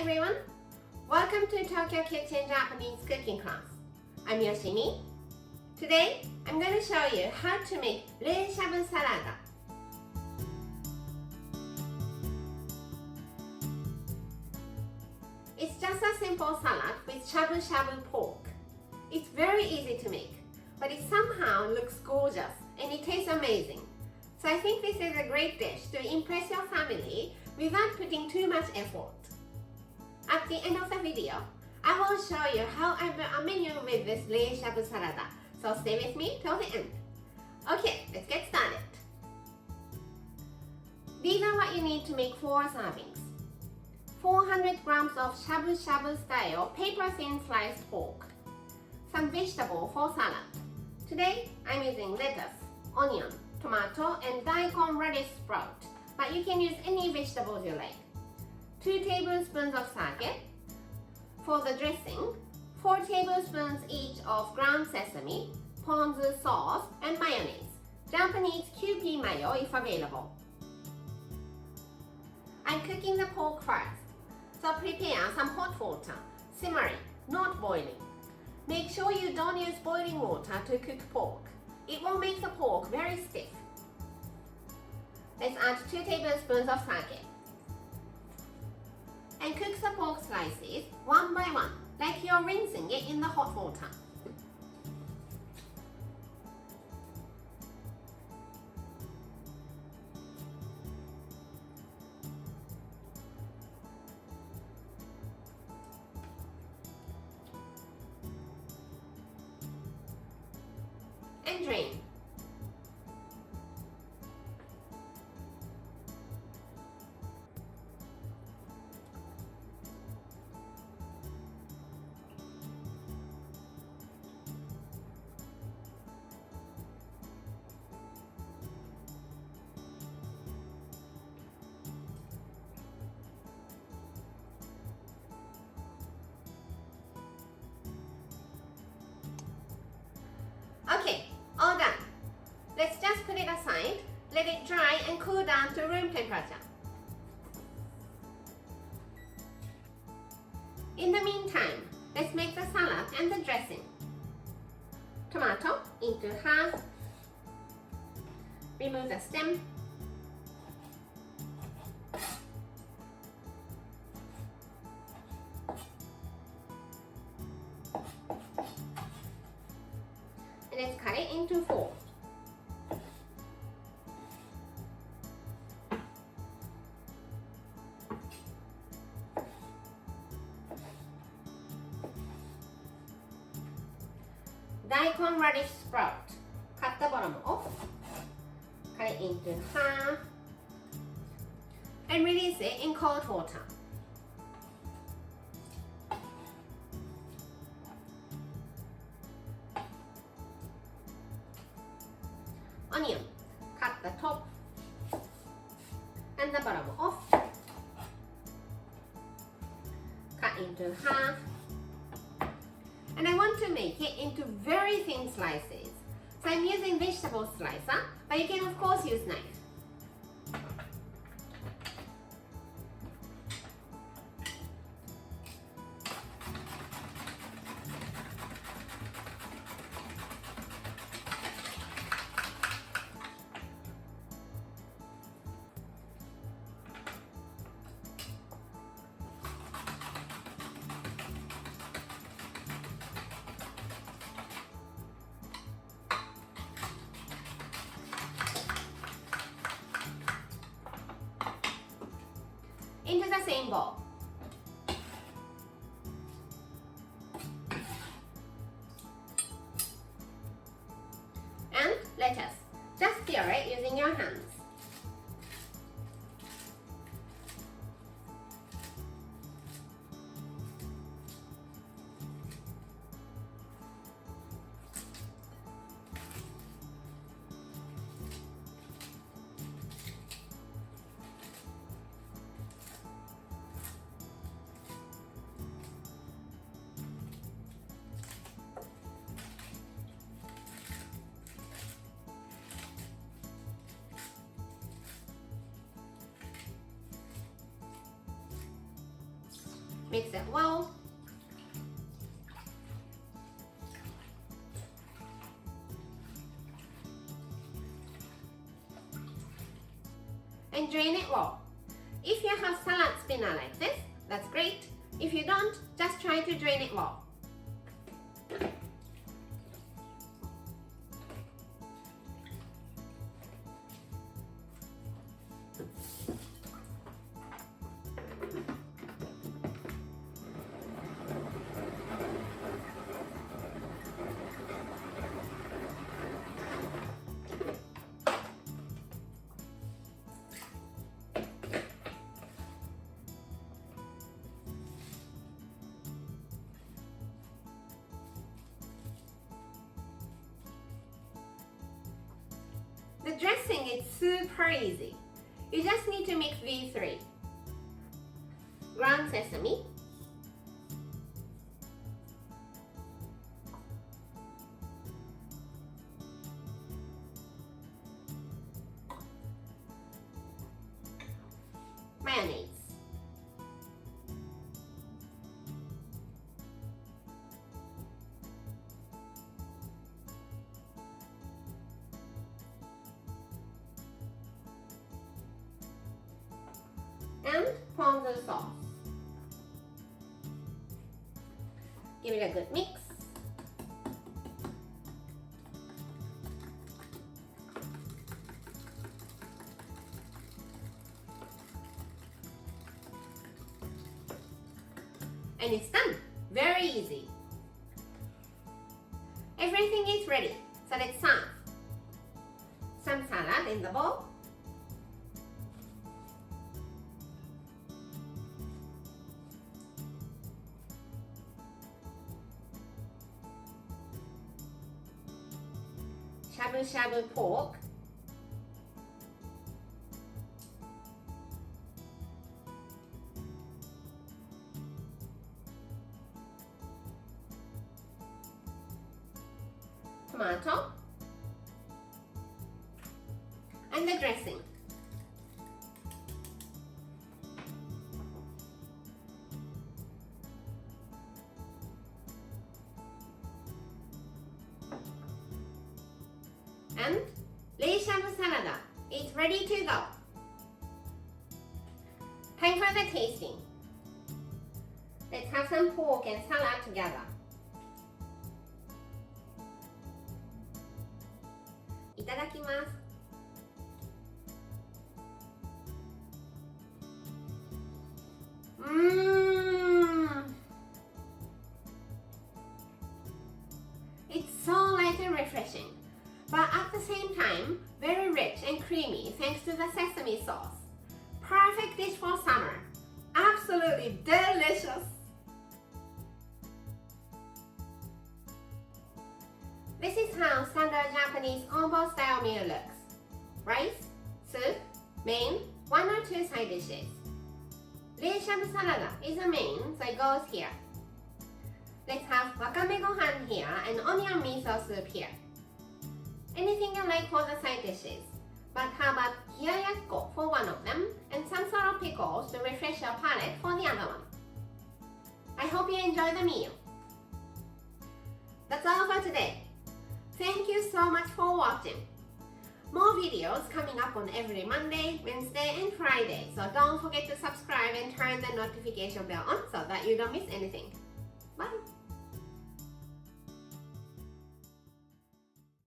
everyone! Welcome to Tokyo Kitchen Japanese cooking class. I'm Yoshimi. Today, I'm going to show you how to make shabu salad. It's just a simple salad with shabu shabu pork. It's very easy to make, but it somehow looks gorgeous and it tastes amazing. So I think this is a great dish to impress your family without putting too much effort. At the end of the video, I will show you how I built a menu with this shabu salad. So stay with me till the end. Okay, let's get started. These are what you need to make 4 servings. 400 grams of shabu shabu style paper thin sliced pork. Some vegetable for salad. Today, I'm using lettuce, onion, tomato, and daikon radish sprout, but you can use any vegetables you like. 2 tablespoons of sake. For the dressing, 4 tablespoons each of ground sesame, ponzu sauce, and mayonnaise. Japanese Kewpie mayo if available. I'm cooking the pork first, so prepare some hot water, simmering, not boiling. Make sure you don't use boiling water to cook pork. It will make the pork very stiff. Let's add 2 tablespoons of sake. And cook the pork slices one by one, like you're rinsing it in the hot water. And drain. Okay, all done. Let's just put it aside, let it dry and cool down to room temperature. In the meantime, let's make the salad and the dressing. Tomato into half. Remove the stem. And let's cut it into 4. Daikon radish sprout. Cut the bottom off. Cut it into half. And release it in cold water. Onion, cut the top and the bottom off. Cut into half. And I want to make it into very thin slices. So I'm using vegetable slicer, but you can of course use knife. Into the same bowl. And lettuce. Just stir it using your hands. Mix it well. And drain it well. If you have salad spinner like this, that's great. If you don't, just try to drain it well. The dressing is super easy. You just need to mix these three. Ground sesame, mayonnaise, and ponzu sauce. Give it a good mix. And it's done. Very easy. Everything is ready, so let's serve. Some salad in the bowl. Shabu shabu pork. Tomato. And the dressing. And Shabu salada is ready to go. Time for the tasting. Let's have some pork and salad together. いただきます。It's so light and refreshing, but at the same time, very rich and creamy thanks to the sesame sauce. Perfect dish for summer. Absolutely delicious. This is how standard Japanese combo style meal looks. Rice, soup, main, 1 or 2 side dishes. Shabu salada is a main, so it goes here. Let's have wakame gohan here and onion miso soup here. Anything you like for the side dishes. But how about hiyayakko for one of them and some sort of pickles to refresh your palate for the other one. I hope you enjoy the meal. That's all for today. Thank you so much for watching. More videos coming up on every Monday, Wednesday and Friday, so don't forget to subscribe and turn the notification bell on so that you don't miss anything. Bye!